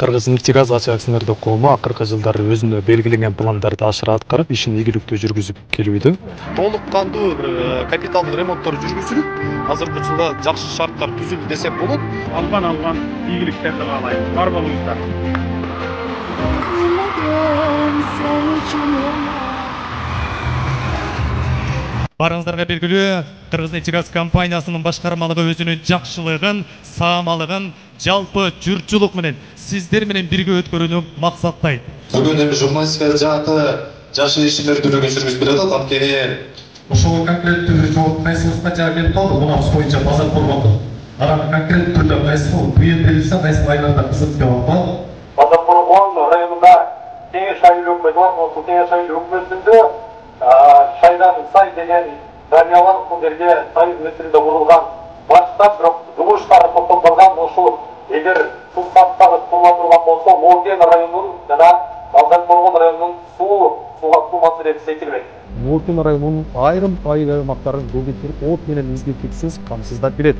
Кыргыз нефтегаз акционерлик коому акыркы жылдары өзүнө белгиленген пландарды ашыра аткарып, ишин ийгиликтүү жүргүзүп келүүдө. Толук кандуу капиталдык ремонттор жүргүзүлүп, азыркы учурда жакшы шарттар түзүлдү десек болот. Алган ийгиликтерди каалайм. Бар болуңуздар. Барыңыздарга белгилүү, Кыргыз-Нефтегаз компаниясынын башкармалыгы өзүнүн жакшылыгын, саамалыгын жалпы журтчулук менен сиздер менен бирге өткөрүүнү максаттайт. Бүгүн эми журналистика жааты жакшы ишмердүүлүгүн жүргүзүп берет. Анткени Ошол конкреттүү жооп кайсыбызга жаап келип калды, мунабыз боюнча базар болгондук. Анан конкреттүү түрдө кайсы быйыл берилсе, кайсы айларда кызык деп атпадыбы? Базар болгон районунда Кеңеш айыл өкмөтү бар. Ошол Кеңеш айыл өкмөтүндө Шайдан сай деген дарыялар бул жерге сай өтүндө курулган. Баштап бирок жумуштары токтотулган. Ошол эгер суу саттары кулланылган болсо, Мокен районунун жана Балдан болгон районунун суу маселеси чечилбек. Мокен районунун айрым айлар аймактарын бул кетирип, от менен изилтексиз камсыздап келет.